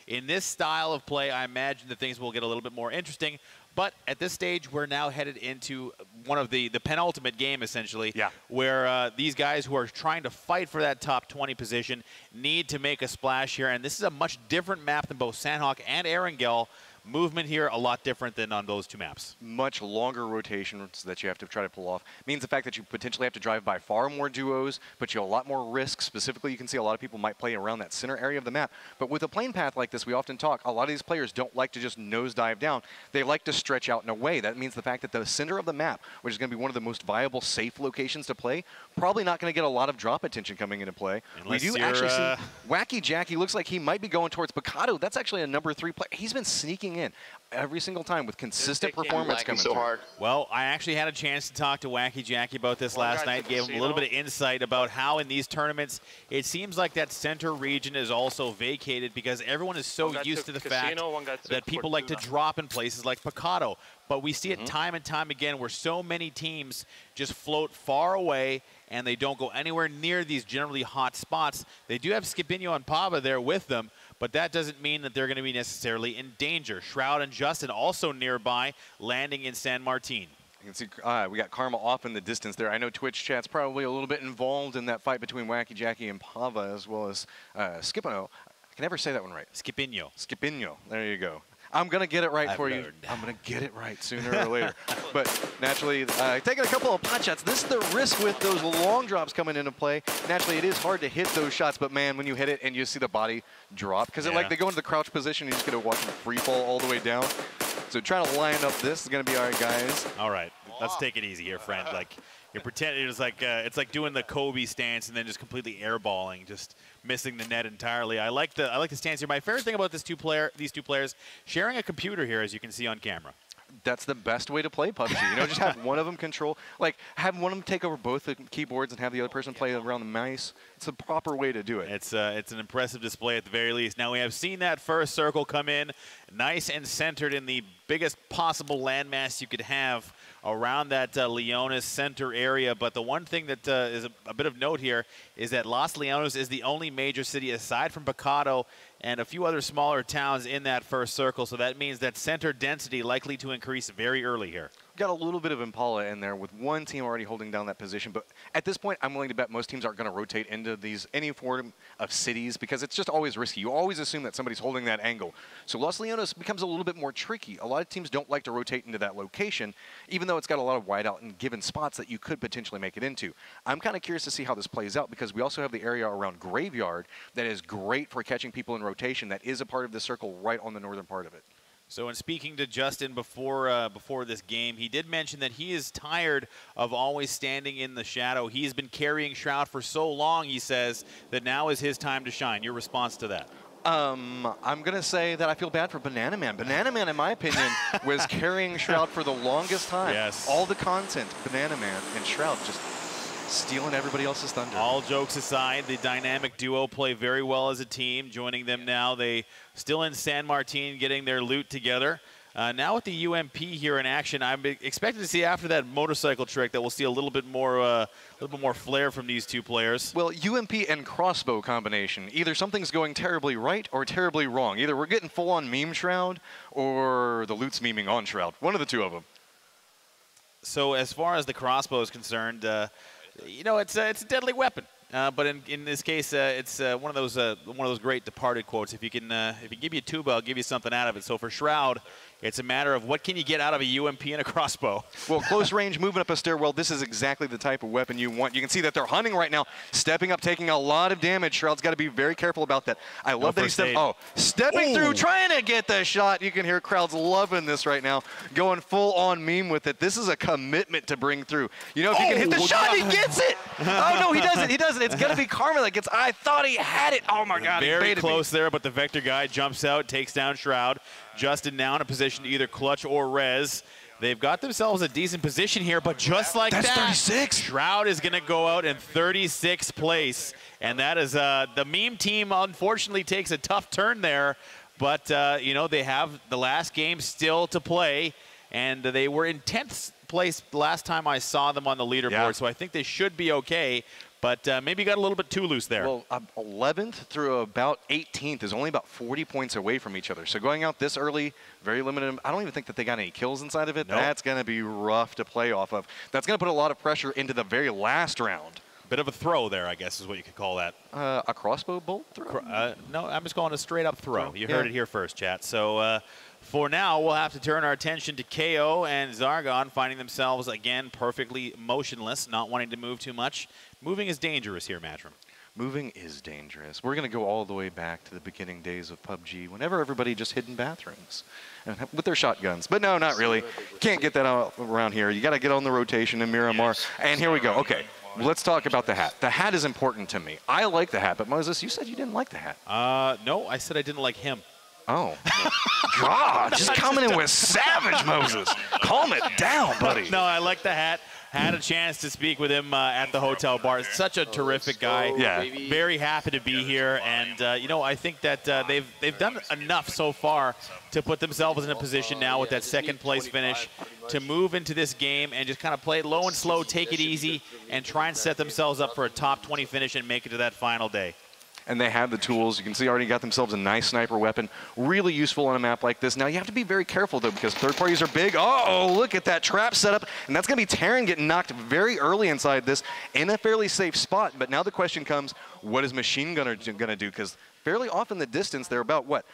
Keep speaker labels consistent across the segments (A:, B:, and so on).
A: in this style of play, I imagine that things will get a little bit more interesting. But at this stage, we're now headed into one of the penultimate game, essentially, where these guys who are trying to fight for that top 20 position need to make a splash here. And this is a much different map than both Sandhawk and Erangel. Movement here a lot different than on those two maps.
B: Much longer rotations that you have to try to pull off. Means the fact that you potentially have to drive by far more duos, puts you a lot more risk. Specifically, you can see a lot of people might play around that center area of the map. But with a plane path like this, we often talk, a lot of these players don't like to just nosedive down. They like to stretch out in a way. That means the fact that the center of the map, which is going to be one of the most viable, safe locations to play, probably not going to get a lot of drop attention coming into play.
A: Unless
B: we do actually see Wacky Jackie looks like he might be going towards Picado. That's actually a number 3 player. He's been sneaking in every single time with consistent performance coming so hard.
A: Well, I actually had a chance to talk to Wacky Jackie about this last night, gave him a little bit of insight about how in these tournaments it seems like that center region is also vacated because everyone is so used to the fact that people like to drop in places like Picado. But we see it time and time again where so many teams just float far away and they don't go anywhere near these generally hot spots. They do have Skipinho and Pava there with them, but that doesn't mean that they're going to be necessarily in danger. Shroud and Justin also nearby, landing in San Martin.
B: You can see we got Karma off in the distance there. I know Twitch chat's probably a little bit involved in that fight between Wacky Jackie and Pava, as well as Skipino. I can never say that one right.
A: Skipinho.
B: Skipinho. There you go. I'm going to get it right for you. I'm going to get it right sooner or later. But naturally, taking a couple of pot shots. This is the risk with those long drops coming into play. Naturally, it is hard to hit those shots, but man, when you hit it and you see the body drop, because like they go into the crouch position, you just get to watch them free fall all the way down. So trying to line up this is going to be all right, guys.
A: All right, let's take it easy here, friend. Like you're pretending it's like doing the Kobe stance and then just completely airballing, just missing the net entirely. I like the stance here. My favorite thing about these two players sharing a computer here, as you can see on camera.
B: That's the best way to play PUBG. You know, just have one of them control, like have one of them take over both the keyboards and have the other person play around the mouse. It's the proper way to do it.
A: It's an impressive display at the very least. Now we have seen that first circle come in, nice and centered in the biggest possible landmass you could have around that Leones center area. But the one thing that is a bit of note here is that Los Leones is the only major city aside from Picado and a few other smaller towns in that first circle. So that means that center density likely to increase very early here.
B: Got a little bit of Impala in there with one team already holding down that position, but at this point I'm willing to bet most teams aren't going to rotate into any form of cities because it's just always risky. You always assume that somebody's holding that angle. So Los Leones becomes a little bit more tricky. A lot of teams don't like to rotate into that location, even though it's got a lot of wide out and given spots that you could potentially make it into. I'm kind of curious to see how this plays out because we also have the area around Graveyard that is great for catching people in rotation. That is a part of the circle right on the northern part of it.
A: So in speaking to Justin before this game, he did mention that he is tired of always standing in the shadow. He's been carrying Shroud for so long, he says, that now is his time to shine. Your response to that?
B: I'm going to say that I feel bad for Banana Man. Banana Man, in my opinion, was carrying Shroud for the longest time.
A: Yes.
B: All the content, Banana Man and Shroud just stealing everybody else's thunder.
A: All jokes aside, the dynamic duo play very well as a team. Joining them now, they still in San Martin getting their loot together. Now with the UMP here in action, I'm expecting to see after that motorcycle trick that we'll see a little bit more flair from these two players.
B: Well, UMP and crossbow combination. Either something's going terribly right or terribly wrong. Either we're getting full-on meme Shroud or the loot's meming on Shroud. One of the two of them.
A: So as far as the crossbow is concerned, you know, it's a deadly weapon. But in this case, it's one of those great Departed quotes. If you give me a tuba, I'll give you something out of it. So for Shroud, it's a matter of what can you get out of a UMP and a crossbow.
B: Well, close range, moving up a stairwell, this is exactly the type of weapon you want. You can see that they're hunting right now, stepping up, taking a lot of damage. Shroud's got to be very careful about that. I love that he's stepping through, trying to get the shot. You can hear crowds loving this right now, going full-on meme with it. This is a commitment to bring through. You know, if you can hit the shot, he gets it. Oh, no, he doesn't. He doesn't. It's going to be Karma that gets, I thought he had it. Oh, my God.
A: Very close there, but the Vector guy jumps out, takes down Shroud. Justin now in a position to either clutch or res. They've got themselves a decent position here, but just like that,
B: 36.
A: Shroud is going to go out in 36th place. And that is, the meme team unfortunately takes a tough turn there. But, you know, they have the last game still to play. And they were in 10th place last time I saw them on the leaderboard. So I think they should be okay. But maybe got a little bit too loose there.
B: Well, 11th through about 18th is only about 40 points away from each other. So going out this early, very limited. I don't even think that they got any kills inside of it.
A: Nope.
B: That's going to be rough to play off of. That's going to put a lot of pressure into the very last round.
A: Bit of a throw there, I guess, is what you could call that.
B: A crossbow bolt throw?
A: No, I'm just calling a straight-up throw. You heard it here first, chat. So for now, we'll have to turn our attention to KO and Zargon, finding themselves, again, perfectly motionless, not wanting to move too much. Moving is dangerous here, Matchroom.
B: Moving is dangerous. We're going to go all the way back to the beginning days of PUBG, whenever everybody just hid in bathrooms with their shotguns. But no, not really. Can't get that out around here. You got to get on the rotation in Miramar. And here we go. Okay. Let's talk about the hat. The hat is important to me. I like the hat, but Moses, you said you didn't like the hat.
A: No, I said I didn't like him.
B: Oh. God, just coming in with savage, Moses. Calm it down, buddy.
A: No, I like the hat. Had a chance to speak with him at the hotel bar. Such a terrific guy.
B: Yeah.
A: Very happy to be here. And, you know, I think that they've done enough so far to put themselves in a position now with that second place finish to move into this game and just kind of play it low and slow, take it easy, and try and set themselves up for a top 20 finish and make it to that final day.
B: And they have the tools. You can see already got themselves a nice sniper weapon. Really useful on a map like this. Now, you have to be very careful, though, because third parties are big. Uh-oh, look at that trap setup. And that's going to be Terran getting knocked very early inside this in a fairly safe spot. But now the question comes, what is Machine Gunner going to do? Because fairly often the distance, they're about, what,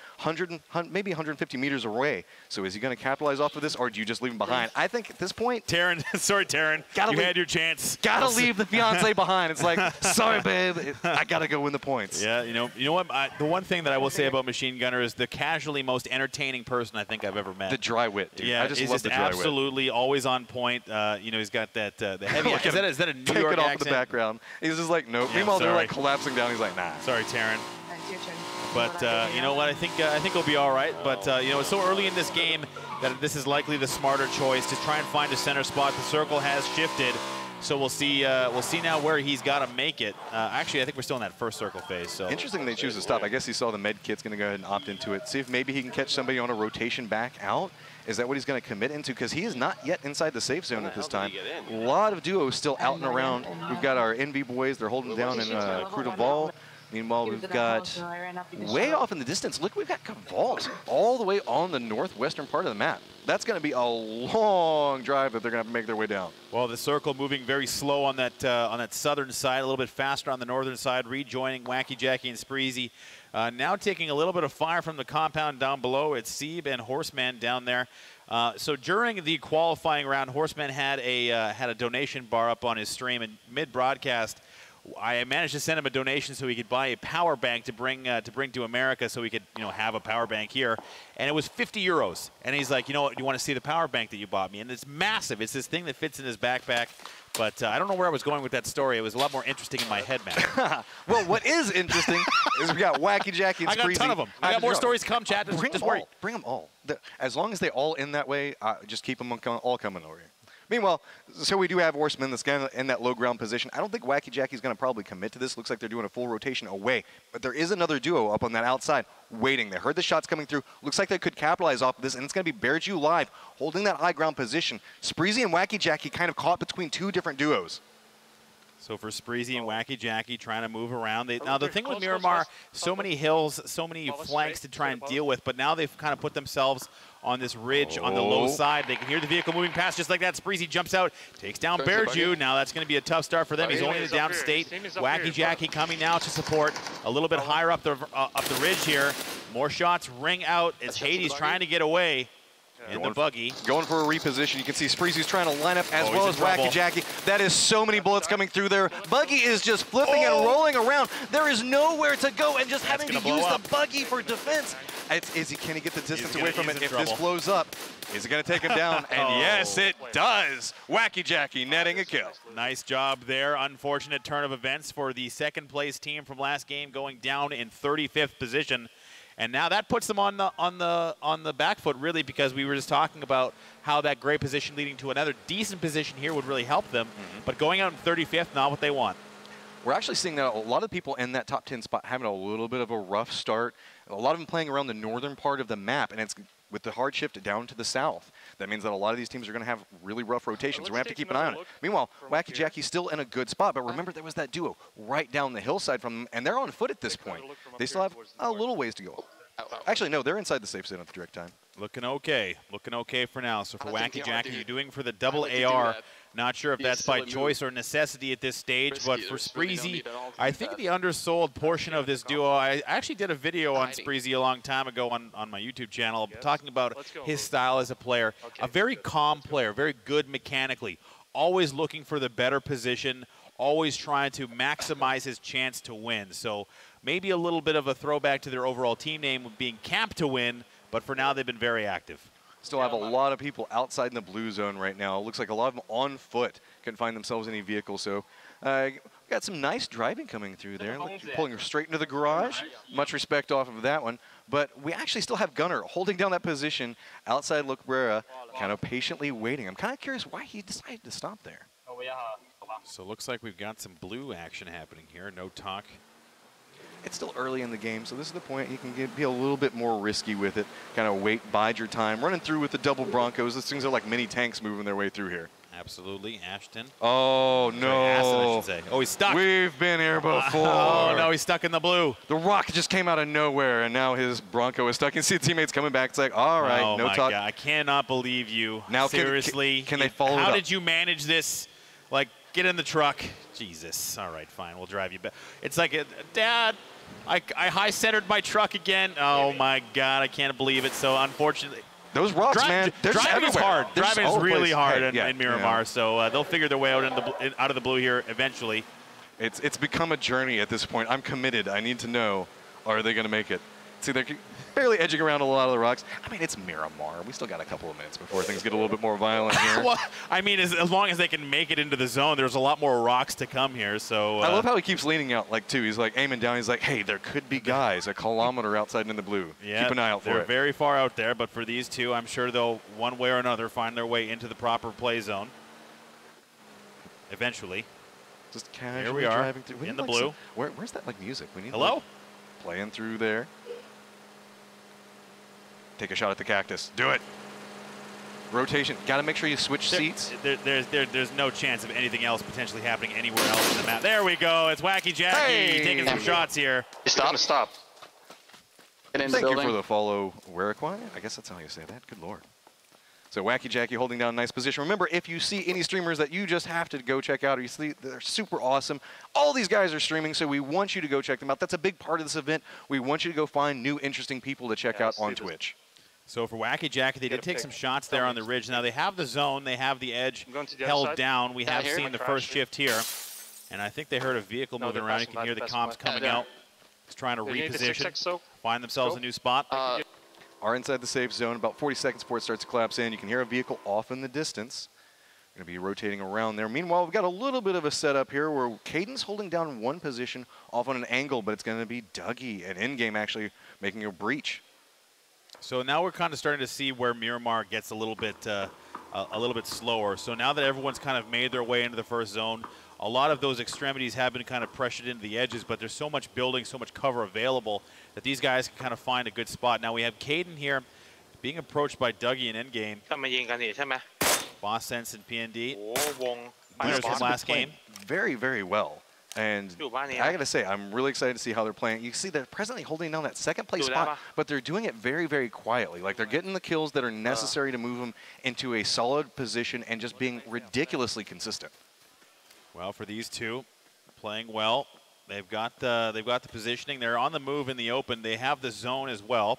B: maybe 150 meters away. So is he going to capitalize off of this, or do you just leave him behind? I think at this point...
A: Terran, sorry, Terran. You had your chance.
B: Gotta leave the fiance behind. It's like, sorry, babe. I gotta go win the points.
A: Yeah, you know what? The one thing that I will say about Machine Gunner is the casually most entertaining person I think I've ever met.
B: The dry wit, dude.
A: Yeah,
B: I just
A: he's
B: love the dry wit.
A: absolutely always on point. You know, he's got that the heavy. Is that a New York accent?
B: Take it off in the background. He's just like, nope.
A: Yeah,
B: meanwhile, they're like collapsing down. He's like, nah.
A: Sorry, Terran. But you know what? I think it'll be all right. But you know, it's so early in this game that this is likely the smarter choice to try and find a center spot. The circle has shifted, so we'll see now where he's got to make it. Actually, I think we're still in that first circle phase. So
B: interesting they choose to stop. I guess he saw the med kit's going to go ahead and opt into it. See if maybe he can catch somebody on a rotation back out. Is that what he's going to commit into? Because he is not yet inside the safe zone at this time. A lot of duos still out and around. We've got our Envy boys. They're holding down in Crew de Vol. Meanwhile, we've got way off in the distance. Look, we've got Vault all the way on the northwestern part of the map. That's going to be a long drive that they're going to have to make their way down.
A: Well, the circle moving very slow on that southern side, a little bit faster on the northern side, rejoining Wacky Jackie and Spreezy. Now taking a little bit of fire from the compound down below. It's Seeb and Horseman down there. So during the qualifying round, Horseman had a donation bar up on his stream, and mid-broadcast, I managed to send him a donation so he could buy a power bank to bring to America, so we could, you know, have a power bank here. And it was 50 euros. And he's like, you know what, do you want to see the power bank that you bought me? And it's massive. It's this thing that fits in his backpack. But I don't know where I was going with that story. It was a lot more interesting in my head, man.
B: Well, what is interesting is we got Wacky Jackie and Spreezy.
A: I got a ton of them. I got more stories come, chat.
B: Bring them all. As long as they all end that way, just keep them all coming over here. Meanwhile, so we do have Horseman that's kind of in that low ground position. I don't think Wacky Jackie's going to probably commit to this. Looks like they're doing a full rotation away. But there is another duo up on that outside waiting. They heard the shots coming through. Looks like they could capitalize off of this, and it's going to be Bearju live holding that high ground position. Spreezy and Wacky Jackie kind of caught between two different duos.
A: So for Spreezy and Wacky Jackie trying to move around. Now the thing with Miramar, so many hills, so many flanks to try and deal with, but now they've kind of put themselves on this ridge on the low side. They can hear the vehicle moving past just like that. Spreezy jumps out, takes down Bearju. Now that's going to be a tough start for them. He's only in the downstate. Wacky Jackie coming now to support a little bit higher up the ridge here. More shots ring out. It's Hades trying to get away. In the buggy.
B: Going for a reposition. You can see Spreezy's trying to line up as well as Wacky Jackie. That is so many bullets coming through there. Buggy is just flipping and rolling around. There is nowhere to go, and just having to use the buggy for defense. Can he get the distance away from it? If this blows up, is it going to take him down? And yes, it does. Wacky Jackie netting a kill.
A: Nice job there. Unfortunate turn of events for the second place team from last game, going down in 35th position. And now that puts them on the back foot, really, because we were just talking about how that great position leading to another decent position here would really help them. But going out in 35th, not what they want.
B: We're actually seeing that a lot of people in that top 10 spot having a little bit of a rough start. A lot of them playing around the northern part of the map, and it's with the hard shift down to the south. That means that a lot of these teams are going to have really rough rotations. We have to keep an eye on it. Meanwhile, Wacky Jackie's still in a good spot, but remember there was that duo right down the hillside from them, and they're on foot at this point. They still have a little ways to go. Actually, no, they're inside the safe zone at the direct time.
A: Looking okay for now. So for Wacky Jackie, you're doing for the double AR. Not sure if that's by choice or necessity at this stage, but for Spreezy, I think the undersold portion of this duo, I actually did a video on Spreezy a long time ago on my YouTube channel talking about his style as a player. A very calm player, very good mechanically, always looking for the better position, always trying to maximize his chance to win. So maybe a little bit of a throwback to their overall team name of being camped to win, but for now they've been very active.
B: Still have a lot of people outside in the blue zone right now. It looks like a lot of them on foot couldn't find themselves any vehicle. So got some nice driving coming through there. Look, you're pulling straight into the garage. Much respect off of that one. But we actually still have Gunner holding down that position outside Cabrera, kind of patiently waiting. I'm kind of curious why he decided to stop there.
A: So it looks like we've got some blue action happening here. No talk.
B: It's still early in the game, so this is the point you can be a little bit more risky with it. Kind of wait, bide your time. Running through with the double Broncos. These things are like mini tanks moving their way through here.
A: Absolutely. Ashton.
B: Oh, no.
A: Sorry, Aston, I should say. Oh, he's stuck.
B: We've been here before.
A: Oh, no, he's stuck in the blue.
B: The rock just came out of nowhere, and now his Bronco is stuck. You see teammates coming back. It's like, all right,
A: oh
B: no
A: my
B: talk.
A: God. I cannot believe you.
B: Now,
A: seriously.
B: Can they follow
A: How
B: it up?
A: did you manage this? Like, get in the truck. Jesus. All right, fine. We'll drive you back. It's like, Dad, I high-centered my truck again. Oh, my God. I can't believe it. So, unfortunately.
B: Those rocks, man, they're just
A: driving is hard. Driving is really hard in Miramar,
B: yeah.
A: So they'll figure their way out out of the blue here eventually.
B: It's become a journey at this point. I'm committed. I need to know, are they going to make it? See, they're barely edging around a lot of the rocks. I mean, it's Miramar. We still got a couple of minutes before things get a little bit more violent here.
A: Well, I mean, as long as they can make it into the zone, there's a lot more rocks to come here. So
B: I love how he keeps leaning out, like, too. He's, like, aiming down. He's like, hey, there could be guys a kilometer outside in the blue.
A: Yeah,
B: keep an eye out for it.
A: They're very far out there, but for these two, I'm sure they'll, one way or another, find their way into the proper play zone eventually.
B: Just casually
A: here we are,
B: driving through.
A: in the blue.
B: Where's that, like, music? We need
A: Hello?
B: Like, playing through there. Take a shot at the cactus. Do it. Rotation. Got to make sure you switch seats.
A: There's no chance of anything else potentially happening anywhere else in the map. There we go. It's Wacky Jackie taking some shots here.
C: Stop.
B: Thank you for the follow, Weraquai. I guess that's how you say that. Good Lord. So Wacky Jackie holding down a nice position. Remember, if you see any streamers that you just have to go check out, or you see they're super awesome, all these guys are streaming, so we want you to go check them out. That's a big part of this event. We want you to go find new, interesting people to check out on Twitch.
A: So for Wacky Jackie, they did take some shots there on the ridge. Now they have the zone, they have the edge held down. We have seen the first shift here. And I think they heard a vehicle moving around. You can hear the comms coming out. It's trying to reposition, find themselves a new spot.
B: Are inside the safe zone, about 40 seconds before it starts to collapse in. You can hear a vehicle off in the distance. Going to be rotating around there. Meanwhile, we've got a little bit of a setup here where Caden's holding down one position off on an angle, but it's going to be Dougie at in-game actually making a breach.
A: So now we're kind of starting to see where Miramar gets a little bit slower. So now that everyone's kind of made their way into the first zone, a lot of those extremities have been kind of pressured into the edges, but there's so much building, so much cover available that these guys can kind of find a good spot. Now we have Caden here being approached by Dougie in endgame. Boss Sense and PND. Winners from last game.
B: Very, very well. And I got to say, I'm really excited to see how they're playing. You see they're presently holding down that second place spot, but they're doing it very, very quietly. Like they're getting the kills that are necessary to move them into a solid position and just being ridiculously consistent.
A: Well, for these two, playing well. They've got the positioning. They're on the move in the open. They have the zone as well.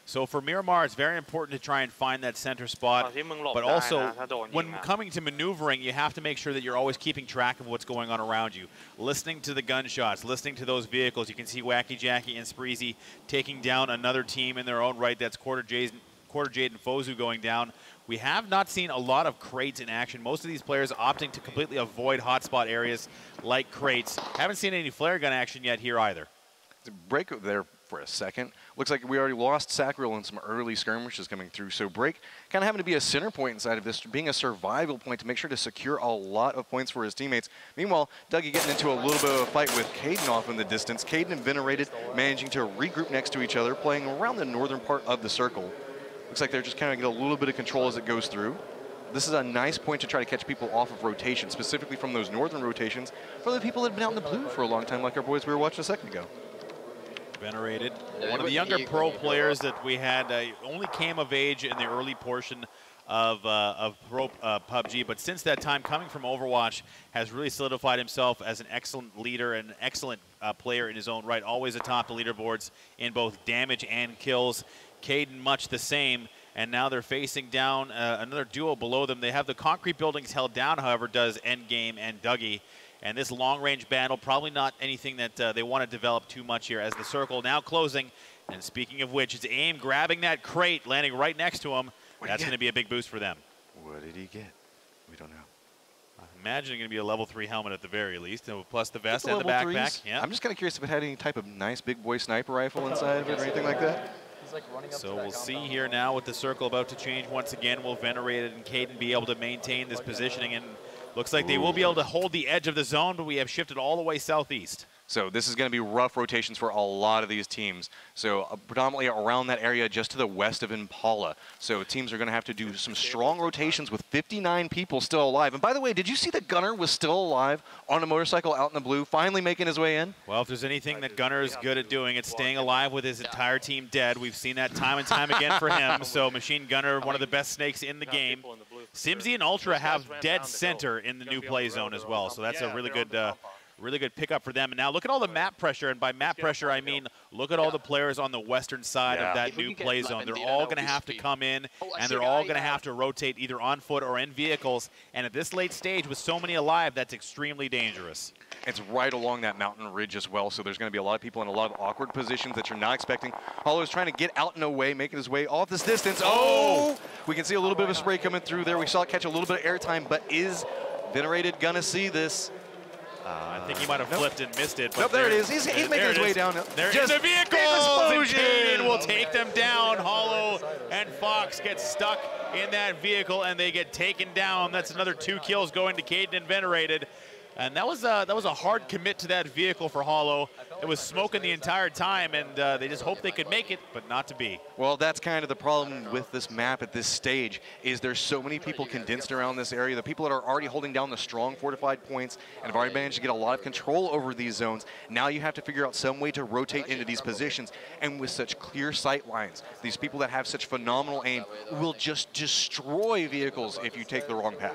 A: So for Miramar, it's very important to try and find that center spot. But also, when coming to maneuvering, you have to make sure that you're always keeping track of what's going on around you. Listening to the gunshots, listening to those vehicles. You can see Wacky Jackie and Spreezy taking down another team in their own right. That's Quarter Jade and Fozu going down. We have not seen a lot of crates in action. Most of these players opting to completely avoid hotspot areas like crates. Haven't seen any flare gun action yet here either.
B: Break there for a second. Looks like we already lost Sacriel in some early skirmishes coming through. So Break kind of having to be a center point inside of this, being a survival point to make sure to secure a lot of points for his teammates. Meanwhile, Dougie getting into a little bit of a fight with Caden off in the distance. Caden and Venerated managing to regroup next to each other, playing around the northern part of the circle. Looks like they're just kind of getting a little bit of control as it goes through. This is a nice point to try to catch people off of rotation, specifically from those northern rotations, for the people that have been out in the blue for a long time, like our boys we were watching a second ago.
A: Venerated, one of the younger pro players that we had, only came of age in the early portion of pro PUBG, but since that time, coming from Overwatch, has really solidified himself as an excellent leader and an excellent player in his own right, always atop the leaderboards in both damage and kills. Caden much the same. And now they're facing down another duo below them. They have the concrete buildings held down, however, does Endgame and Dougie. And this long-range battle, probably not anything that they want to develop too much here, as the circle now closing. And speaking of which, it's AIM grabbing that crate, landing right next to him. That's going to be a big boost for them.
B: What did he get? We don't know.
A: I'm imagining going to be a level 3 helmet at the very least, plus the vest and the backpack.
B: Yeah. I'm just kind of curious if it had any type of nice big boy sniper rifle inside of it or anything like that.
A: So we'll see here now with the circle about to change once again. Will Venerated and Caden be able to maintain this positioning? And looks like they will be able to hold the edge of the zone, but we have shifted all the way southeast.
B: So this is going to be rough rotations for a lot of these teams. So predominantly around that area just to the west of Impala. So teams are going to have to do some strong rotations with 59 people still alive. And by the way, did you see that Gunner was still alive on a motorcycle out in the blue, finally making his way in?
A: Well, if there's anything that Gunner is good at doing, it's staying alive with his entire team dead. We've seen that time and time again for him. So Machine Gunner, one of the best snakes in the game. Simsy and Ultra have dead center in the new play zone as well. So that's a really good pickup for them. And now look at all the map pressure, and by map pressure I mean look at all the players on the western side of that new play zone. They're all going to have to come in, and they're all going to have to rotate either on foot or in vehicles. And at this late stage with so many alive, that's extremely dangerous.
B: It's right along that mountain ridge as well, so there's going to be a lot of people in a lot of awkward positions that you're not expecting. Hollow is trying to get out and away, making his way off this distance. Oh! We can see a little bit of a spray coming through there. We saw it catch a little bit of airtime, but is Venerated going to see this?
A: I think he might have flipped and missed it. But
B: nope, there it is. He's making his way down.
A: There's the vehicles! And Caden will take them down. Hollow and Fox get stuck in that vehicle, and they get taken down. That's another 2 kills going to Caden and Venerated. And that was a hard commit to that vehicle for Hollow. It was smoking the entire time, and they just hoped they could make it, but not to be.
B: Well, that's kind of the problem with this map at this stage, is there's so many people condensed around this area. The people that are already holding down the strong fortified points and have already managed to get a lot of control over these zones. Now you have to figure out some way to rotate into these positions. And with such clear sight lines, these people that have such phenomenal aim will just destroy vehicles if you take the wrong path.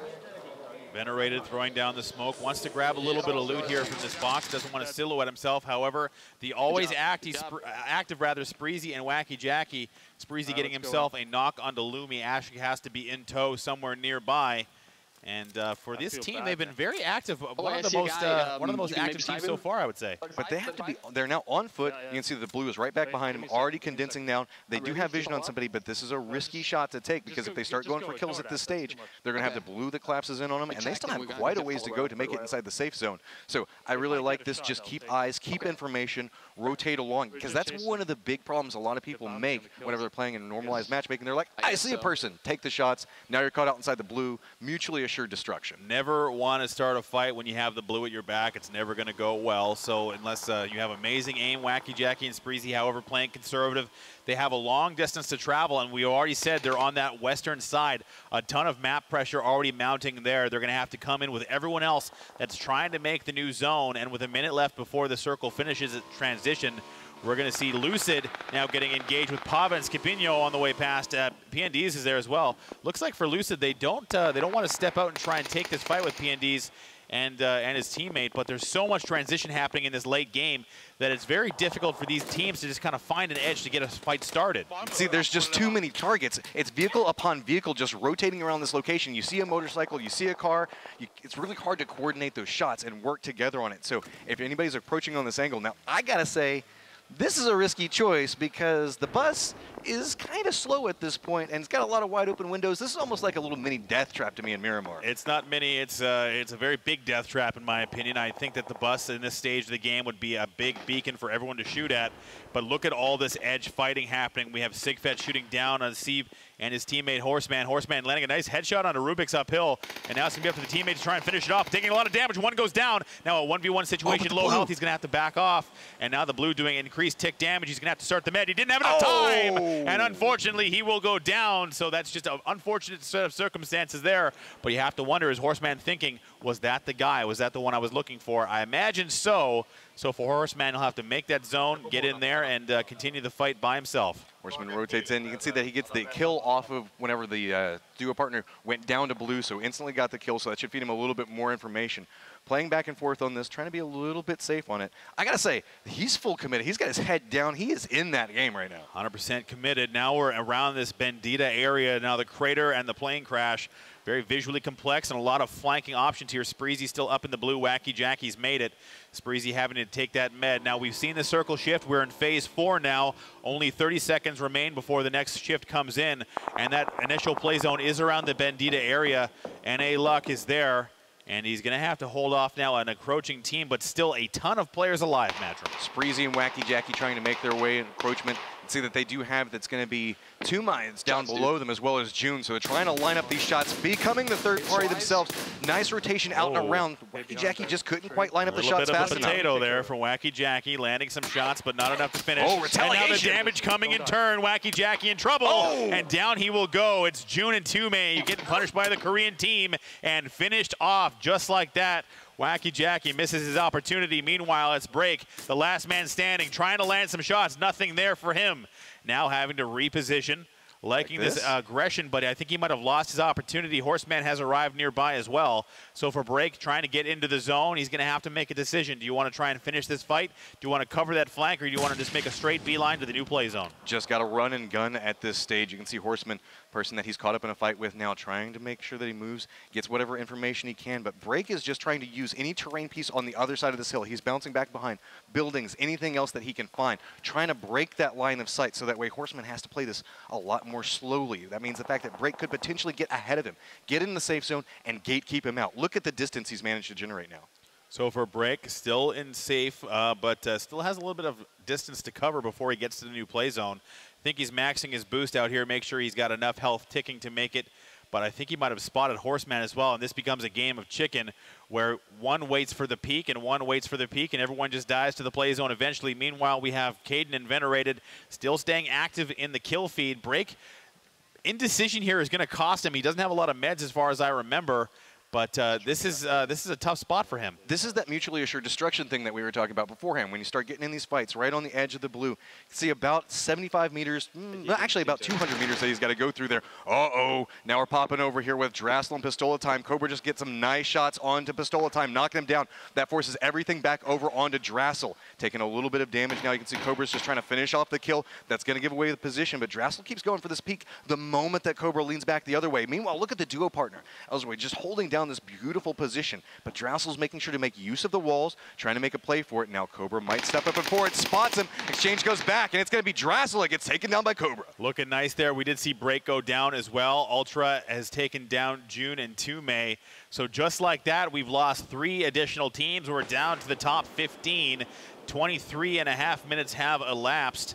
A: Venerated throwing down the smoke, wants to grab a little bit of loot here from this box, doesn't want to silhouette himself. However, the always active Spreezy and Wacky Jackie. Spreezy getting himself a knock onto Lumi. Ashley has to be in tow somewhere nearby. And for this team, they've been very active. One of the most active teams so far, I would say.
B: But they have to be. They're now on foot. You can see that the blue is right back behind them, already condensing down. They do have vision on somebody, but this is a risky shot to take because if they start going for kills at this stage, they're going to have the blue that collapses in on them, and they still have quite a ways to go to make it inside the safe zone. So I really like this. Just keep eyes, keep information, rotate along, because that's one of the big problems a lot of people make whenever they're playing in normalized matchmaking. They're like, I see a person, take the shots. Now you're caught out inside the blue, mutually assured destruction.
A: Never want to start a fight when you have the blue at your back. It's never going to go well. So unless you have amazing aim, Wacky Jackie and Spreezy, however, playing conservative, they have a long distance to travel, and we already said they're on that western side. A ton of map pressure already mounting there. They're going to have to come in with everyone else that's trying to make the new zone, and with a minute left before the circle finishes its transition, we're going to see Lucid now getting engaged with Pava and Scipino on the way past. PNDs is there as well. Looks like for Lucid, they don't want to step out and try and take this fight with PNDs and his teammate, but there's so much transition happening in this late game that it's very difficult for these teams to just kind of find an edge to get a fight started.
B: See, there's just too many targets. It's vehicle upon vehicle just rotating around this location. You see a motorcycle, you see a car. It's really hard to coordinate those shots and work together on it. So if anybody's approaching on this angle, now I gotta say, this is a risky choice because the bus is kind of slow at this point, and it's got a lot of wide open windows. This is almost like a little mini death trap to me in Miramar.
A: It's not mini. It's a very big death trap in my opinion. I think that the bus in this stage of the game would be a big beacon for everyone to shoot at. But look at all this edge fighting happening. We have Sigfet shooting down on Steve and his teammate Horseman. Horseman landing a nice headshot onto Rubik's uphill, and now it's going to be up to the teammate to try and finish it off. Taking a lot of damage. One goes down. Now a 1v1 situation, low health. He's going to have to back off. And now the blue doing increased tick damage. He's going to have to start the med. He didn't have enough time. And unfortunately, he will go down. So that's just an unfortunate set of circumstances there. But you have to wonder, is Horseman thinking, was that the guy? Was that the one I was looking for? I imagine so. So for Horseman, he'll have to make that zone, get in there, and continue the fight by himself.
B: Horseman rotates in. You can see that he gets the kill off of whenever the duo partner went down to blue, so instantly got the kill, so that should feed him a little bit more information. Playing back and forth on this, trying to be a little bit safe on it. I got to say, he's full committed. He's got his head down. He is in that game right now.
A: 100% committed. Now we're around this Bendita area. Now the crater and the plane crash, very visually complex and a lot of flanking options here. Spreezy still up in the blue. Wacky Jackie's made it. Spreezy having to take that med. Now we've seen the circle shift. We're in phase 4 now. Only 30 seconds remain before the next shift comes in. And that initial play zone is around the Bendita area. NA Luck is there. And he's going to have to hold off now an encroaching team, but still a ton of players alive, Matrim.
B: Spreezy and Wacky Jackie trying to make their way in encroachment. See that they do have that's going to be 2 mines down below them as well as June. So they're trying to line up these shots, becoming the third party themselves. Nice rotation out and around. Wacky Jackie just couldn't quite line up the shots fast enough.
A: A little bit of a potato there from Wacky Jackie, landing some shots, but not enough to finish.
B: Oh, retaliation.
A: And now the damage coming in turn. Wacky Jackie in trouble. And down he will go. It's June and Tume getting punished by the Korean team and finished off just like that. Wacky Jackie misses his opportunity. Meanwhile, it's Break, the last man standing, trying to land some shots. Nothing there for him. Now having to reposition. Liking this aggression, but I think he might have lost his opportunity. Horseman has arrived nearby as well. So for Break, trying to get into the zone, he's going to have to make a decision. Do you want to try and finish this fight? Do you want to cover that flank, or do you want to just make a straight beeline to the new play zone?
B: Just got to run and gun at this stage. You can see Horseman, person that he's caught up in a fight with now, trying to make sure that he moves, gets whatever information he can. But Break is just trying to use any terrain piece on the other side of this hill. He's bouncing back behind buildings, anything else that he can find, trying to break that line of sight so that way Horseman has to play this a lot more slowly. That means the fact that Break could potentially get ahead of him, get in the safe zone, and gatekeep him out. Look at the distance he's managed to generate now.
A: So for Break, still in safe, but still has a little bit of distance to cover before he gets to the new play zone. I think he's maxing his boost out here, make sure he's got enough health ticking to make it. But I think he might have spotted Horseman as well, and this becomes a game of chicken where one waits for the peak and one waits for the peak, and everyone just dies to the play zone eventually. Meanwhile, we have Caden and Venerated still staying active in the kill feed. Break, indecision here is going to cost him. He doesn't have a lot of meds as far as I remember. But this is a tough spot for him.
B: This is that mutually assured destruction thing that we were talking about beforehand. When you start getting in these fights right on the edge of the blue, you see about 75 meters, actually about 200 meters that he's got to go through there. Uh-oh, now we're popping over here with Drassel and Pistola Time. Cobra just gets some nice shots onto Pistola Time, knocking him down. That forces everything back over onto Drassel, taking a little bit of damage. Now you can see Cobra's just trying to finish off the kill. That's going to give away the position, but Drassel keeps going for this peak the moment that Cobra leans back the other way. Meanwhile, look at the duo partner. Elsewhere, just holding down this beautiful position, but Drassel's making sure to make use of the walls, trying to make a play for it. Now Cobra might step up and forward, spots him, exchange goes back, and it's going to be Drassel that gets taken down by Cobra.
A: Looking nice there. We did see Break go down as well. Ultra has taken down June and Tume. So just like that, we've lost 3 additional teams. We're down to the top 15. 23.5 minutes have elapsed.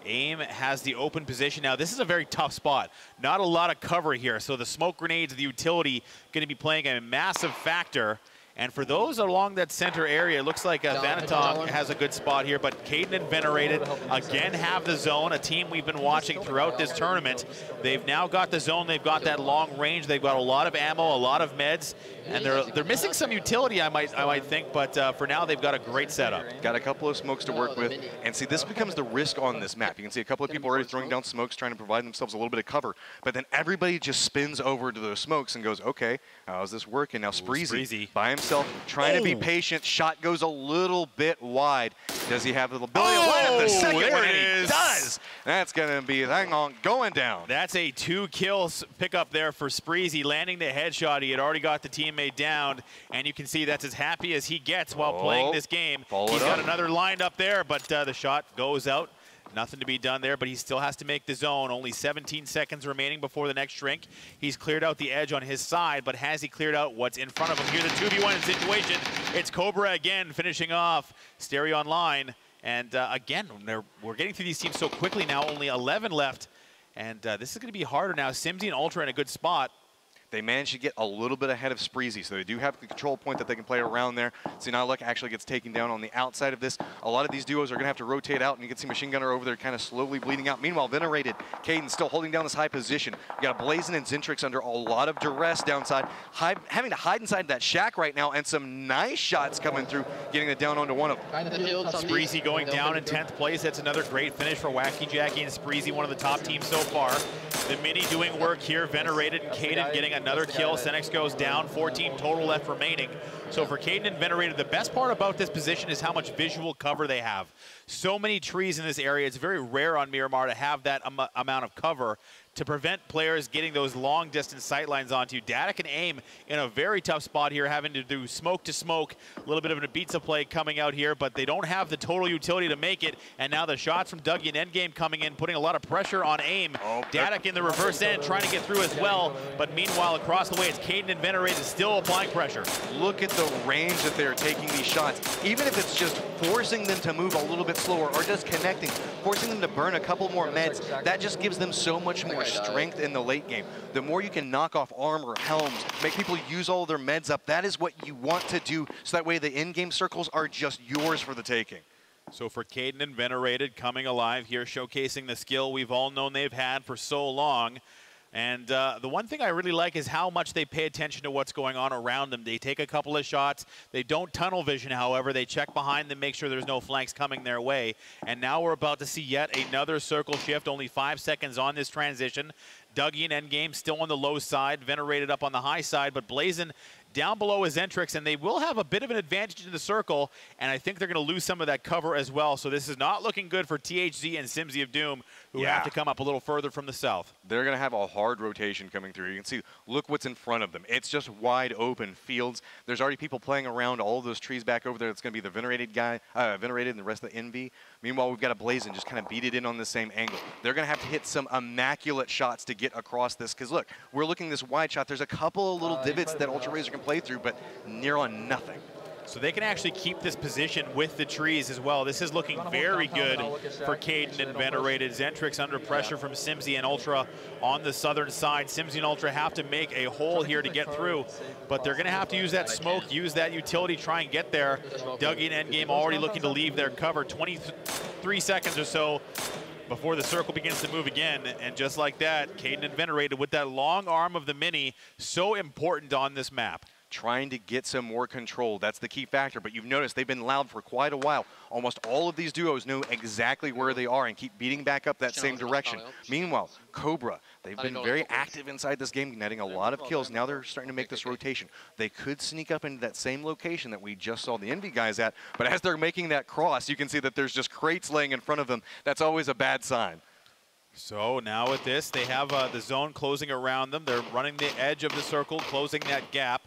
A: AIM has the open position. Now, this is a very tough spot. Not a lot of cover here, so the smoke grenades, the utility, going to be playing a massive factor. And for those along that center area, it looks like Vanatong has a good spot here, but Caden and Venerated again have the zone, a team we've been watching throughout this tournament. They've now got the zone, they've got that long range, they've got a lot of ammo, a lot of meds, and they're missing some utility, I might think, but for now they've got a great setup.
B: Got a couple of smokes to work with, and see, this becomes the risk on this map. You can see a couple of people already throwing down smokes, trying to provide themselves a little bit of cover, but then everybody just spins over to those smokes and goes, okay, how's this working? Now Spreezy by himself, trying to be patient. Shot goes a little bit wide. Does he have the ability to line up the second one? And he does. That's going to be, hang on, going down.
A: That's a 2 kills pickup there for Spreezy, landing the headshot. He had already got the teammate down, and you can see that's as happy as he gets while playing this game. He's got another lined up there, but the shot goes out. Nothing to be done there, but he still has to make the zone. Only 17 seconds remaining before the next shrink. He's cleared out the edge on his side, but has he cleared out what's in front of him? Here, the 2v1 situation. It's Cobra again finishing off Stereo Online. And again, we're getting through these teams so quickly now, only 11 left. And this is going to be harder now. Simsy and Ultra in a good spot.
B: They managed to get a little bit ahead of Spreezy, so they do have the control point that they can play around there. See, now Luck actually gets taken down on the outside of this. A lot of these duos are going to have to rotate out, and you can see Machine Gunner over there kind of slowly bleeding out. Meanwhile, Venerated, Caden still holding down this high position. You got a Blazin and Zintrix under a lot of duress downside, having to hide inside that shack right now, and some nice shots coming through, getting it down onto one of them.
A: Spreezy going down in 10th place. That's another great finish for Wacky Jackie and Spreezy, one of the top teams so far. The Mini doing work here. Venerated and Caden getting another kill. Senex goes down. 14 total left remaining. So for Caden and Venerated, the best part about this position is how much visual cover they have. So many trees in this area. It's very rare on Miramar to have that amount of cover to prevent players getting those long distance sight lines onto you. Data can aim in a very tough spot here, having to do smoke to smoke, a little bit of an Ibiza play coming out here, but they don't have the total utility to make it. And now the shots from Dougie and Endgame coming in, putting a lot of pressure on aim. Dadak in the reverse end trying to get through as well, but meanwhile across the way it's Caden and Venerated still applying pressure.
B: Look at the range that they're taking these shots. Even if it's just forcing them to move a little bit slower or just connecting, forcing them to burn a couple more meds, that just gives them so much more strength in the late game. The more you can knock off armor, helms, make people use all their meds up, that is what you want to do, so that way the in-game circles are just yours for the taking.
A: So for Caden and Venerated coming alive here, showcasing the skill we've all known they've had for so long. And the one thing I really like is how much they pay attention to what's going on around them. They take a couple of shots. They don't tunnel vision, however. They check behind them, make sure there's no flanks coming their way. And now we're about to see yet another circle shift. Only 5 seconds on this transition. Dougie and Endgame still on the low side. Venerated up on the high side, but Blazin down below is Zentrix, and they will have a bit of an advantage in the circle, and I think they're going to lose some of that cover as well. So this is not looking good for THZ and Simsy of Doom, who have to come up a little further from the south.
B: They're going to have a hard rotation coming through. You can see, look what's in front of them. It's just wide open fields. There's already people playing around all of those trees back over there. It's going to be the Venerated guy, Venerated and the rest of the Envy. Meanwhile, we've got a Blazin just kind of beat it in on the same angle. They're going to have to hit some immaculate shots to get across this, because look, we're looking this wide shot. There's a couple of little divots that Ultra Razor can play through, but near on nothing.
A: So they can actually keep this position with the trees as well. This is looking very good for Caden and Venerated. Zentrix under pressure from Simsy and Ultra on the southern side. Simsy and Ultra have to make a hole here to get through, but they're going to have to use that smoke, use that utility, try and get there. Dougie and Endgame already looking to leave their cover. 23 seconds or so before the circle begins to move again, and just like that, Caden and Venerated with that long arm of the Mini, so important on this map.
B: Trying to get some more control. That's the key factor, but you've noticed they've been loud for quite a while. Almost all of these duos know exactly where they are and keep beating back up that same direction. Meanwhile, Cobra, they've been very active inside this game, netting a lot of kills. Now they're starting to make this rotation. They could sneak up into that same location that we just saw the Envy guys at, but as they're making that cross, you can see that there's just crates laying in front of them. That's always a bad sign.
A: So now with this, they have the zone closing around them. They're running the edge of the circle, closing that gap.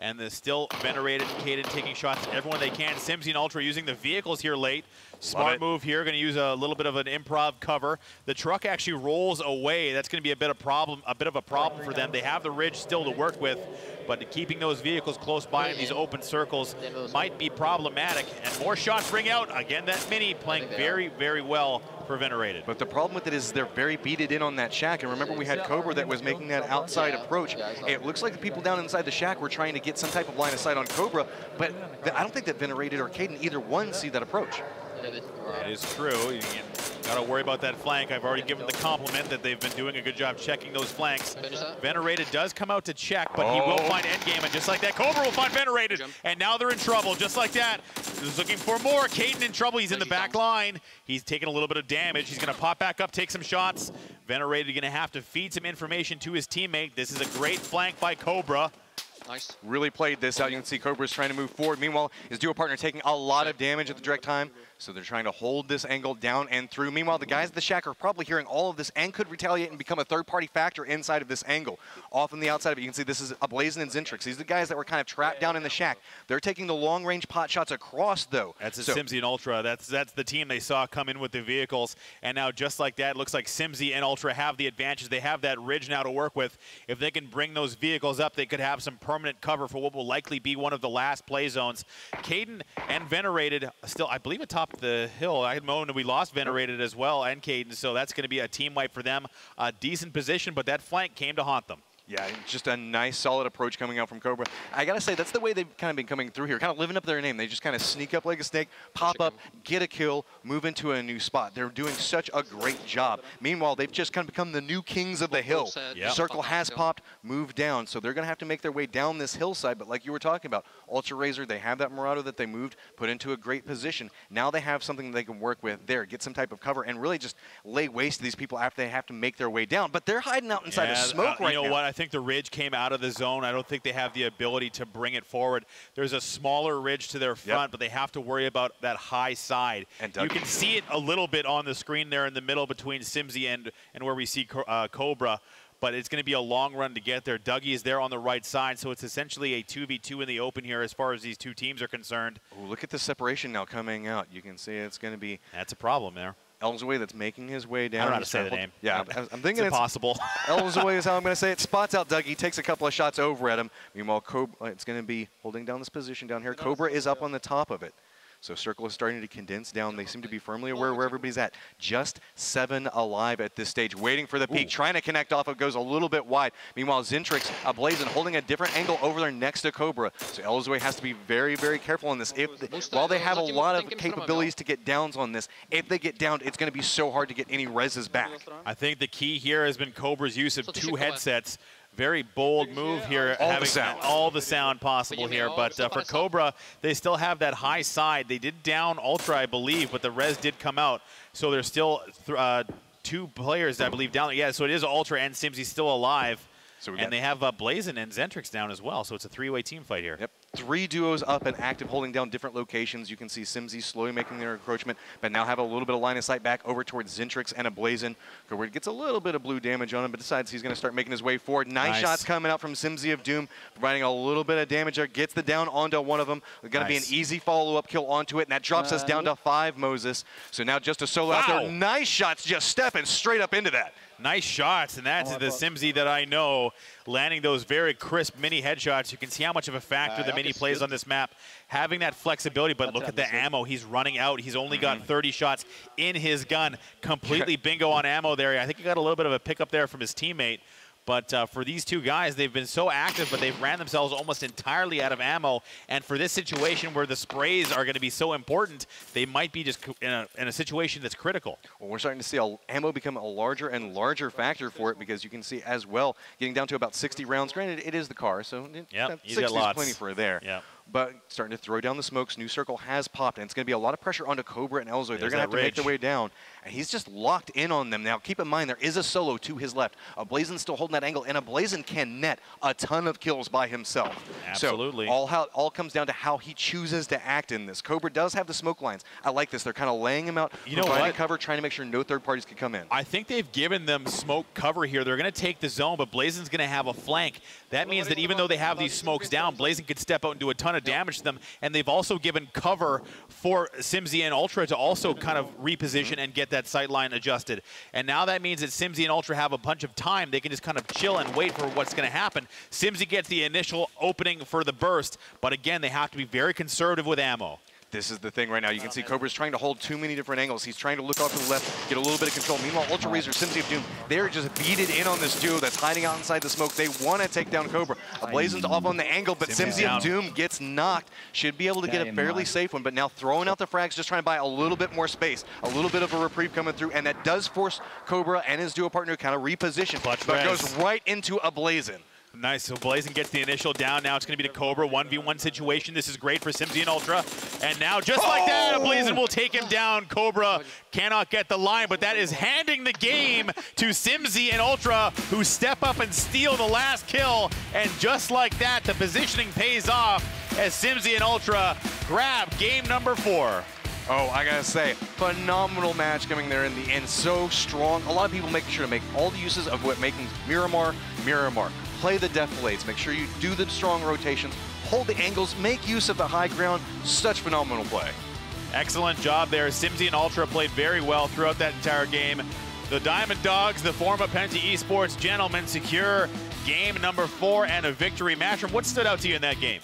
A: And the still Venerated and Caden taking shots at everyone they can. Simsy and Ultra using the vehicles here late. Smart move here, going to use a little bit of an improv cover. The truck actually rolls away. That's going to be a bit of a problem for them. They have the ridge still to work with, but keeping those vehicles close by in these open circles might be problematic. And more shots ring out. Again, that Mini playing very, very well for Venerated.
B: But the problem with it is they're very beaded in on that shack. And remember, we had Cobra that was making that outside approach. It looks like the people down inside the shack were trying to get some type of line of sight on Cobra, but I don't think that Venerated or Caden, either one, see that approach.
A: That is true. You got to worry about that flank. I've already given the compliment that they've been doing a good job checking those flanks. Venerated does come out to check, but he will find Endgame, and just like that, Cobra will find Venerated, and now they're in trouble, just like that. He's looking for more. Caden in trouble. He's in the back line. He's taking a little bit of damage. He's going to pop back up, take some shots. Venerated going to have to feed some information to his teammate. This is a great flank by Cobra.
B: Nice. Really played this out. You can see Cobra's trying to move forward. Meanwhile, his duo partner taking a lot of damage at the direct time. So they're trying to hold this angle down and through. Meanwhile, the guys at the shack are probably hearing all of this and could retaliate and become a third-party factor inside of this angle. Off on the outside of it, you can see this is a Blazin and Zentrix. These are the guys that were kind of trapped down in the shack. They're taking the long-range pot shots across, though.
A: That's a Simsy and Ultra. That's the team they saw come in with the vehicles. And now, just like that, it looks like Simsy and Ultra have the advantage. They have that ridge now to work with. If they can bring those vehicles up, they could have some permanent cover for what will likely be one of the last play zones. Caden and Venerated still, I believe, atop the hill. I had known we lost Venerated as well and Caden, so that's going to be a team wipe for them. A decent position, but that flank came to haunt them.
B: Yeah, just a nice, solid approach coming out from Cobra. I got to say, that's the way they've kind of been coming through here, kind of living up their name. They just kind of sneak up like a snake, pop up, get a kill, move into a new spot. They're doing such a great job. Meanwhile, they've just kind of become the new kings of the hill. Yep. Circle has popped, moved down, so they're going to have to make their way down this hillside. But like you were talking about, Ultra Razor, they have that Marauder that they moved, put into a great position. Now they have something they can work with there, get some type of cover, and really just lay waste to these people after they have to make their way down. But they're hiding out inside of smoke right now.
A: You know what? I think the ridge came out of the zone. I don't think they have the ability to bring it forward. There's a smaller ridge to their front, but they have to worry about that high side. And you can see it a little bit on the screen there in the middle between Simsy and where we see Cobra. But it's going to be a long run to get there. Dougie is there on the right side, so it's essentially a 2v2 in the open here as far as these two teams are concerned.
B: Ooh, look at the separation now coming out. You can see it's going to be...
A: That's a problem there.
B: Elzaway that's making his way down.
A: I don't know how to say the name.
B: Yeah, I'm thinking it's
A: impossible.
B: Elzaway is how I'm going to say it. Spots out Dougie, takes a couple of shots over at him. Meanwhile, Cobra, it's going to be holding down this position down here. Cobra is up on the top of it. So Circle is starting to condense down. They seem to be firmly aware where everybody's at. Just 7 alive at this stage, waiting for the peak, trying to connect off. It goes a little bit wide. Meanwhile, Zintrix, Blazin holding a different angle over there next to Cobra. So Elzaway has to be very, very careful on this. While they have a lot of capabilities to get downs on this, if they get downed, it's going to be so hard to get any reses back.
A: I think the key here has been Cobra's use of 2 headsets. Very bold move here, having all the sound possible here. But for Cobra, they still have that high side. They did down Ultra, I believe, but the res did come out. So there's still 2 players, I believe, down there. Yeah, so it is Ultra and Simsy still alive. So and they have Blazin and Zentrix down as well. So it's a 3-way team fight here.
B: Yep. 3 duos up and active, holding down different locations. You can see Simsy slowly making their encroachment, but now have a little bit of line of sight back over towards Zentrix and Blazin. Cobra gets a little bit of blue damage on him, but decides he's going to start making his way forward. Nice shots coming out from Simsy of Doom, providing a little bit of damage there. Gets the down onto one of them. It's going to be an easy follow-up kill onto it, and that drops us down to 5, Moses. So now just a solo out there. Nice shots, just stepping straight up into that.
A: Nice shots, and that's the Simsy that I know, landing those very crisp mini headshots. You can see how much of a factor the mini plays on this map. Having that flexibility, but look at the ammo. He's running out. He's only got 30 shots in his gun. Completely bingo on ammo there. I think he got a little bit of a pickup there from his teammate. But for these two guys, they've been so active, but they've ran themselves almost entirely out of ammo. And for this situation where the sprays are going to be so important, they might be just in a situation that's critical. Well,
B: we're starting to see ammo become a larger and larger factor for it, because you can see as well, getting down to about 60 rounds. Granted, it is the car, so 60 is plenty for there.
A: Yep.
B: But starting to throw down the smokes. New circle has popped, and it's going to be a lot of pressure onto Cobra and Elzaway. They're going to have to make their way down, and he's just locked in on them. Now, keep in mind, there is a solo to his left. Blazin still holding that angle, and Blazin can net a ton of kills by himself.
A: Absolutely.
B: So all comes down to how he chooses to act in this. Cobra does have the smoke lines. I like this. They're kind of laying him out, providing cover, trying to make sure no third parties can come in.
A: I think they've given them smoke cover here. They're going to take the zone, but Blazin's going to have a flank. That means that even though they have these smokes down, Blazin could step out and do a ton of damage to them. And they've also given cover for Simsy and Ultra to also kind of reposition and get that sight line adjusted. And now that means that Simsy and Ultra have a bunch of time. They can just kind of chill and wait for what's going to happen. Simsy gets the initial opening for the burst, but again, they have to be very conservative with ammo.
B: This is the thing right now. You can see Cobra's trying to hold too many different angles. He's trying to look off to the left, get a little bit of control. Meanwhile, Ultra Razor, Simsy of Doom, they're just beated in on this duo that's hiding out inside the smoke. They want to take down Cobra. Blazin's off on the angle, but Simsy of Doom gets knocked. Should be able to get a fairly safe one, but now throwing out the frags, just trying to buy a little bit more space, a little bit of a reprieve coming through, and that does force Cobra and his duo partner to kind of reposition, but goes right into a Blazin.
A: Nice, so Blazin gets the initial down. Now it's going to be the Cobra 1v1 situation. This is great for Simsy and Ultra. And now, just like that, Blazin will take him down. Cobra cannot get the line, but that is handing the game to Simsy and Ultra, who step up and steal the last kill. And just like that, the positioning pays off as Simsy and Ultra grab game number 4.
B: Oh, I gotta say, phenomenal match coming there in the end. So strong. A lot of people making sure to make all the uses of what making Miramar, Miramar. Play the def blades. Make sure you do the strong rotations. Hold the angles. Make use of the high ground. Such phenomenal play.
A: Excellent job there. Simsy and Ultra played very well throughout that entire game. The Diamond Dogs, the former Penta Esports gentlemen, secure game number 4 and a victory. Matchroom, what stood out to you in that game?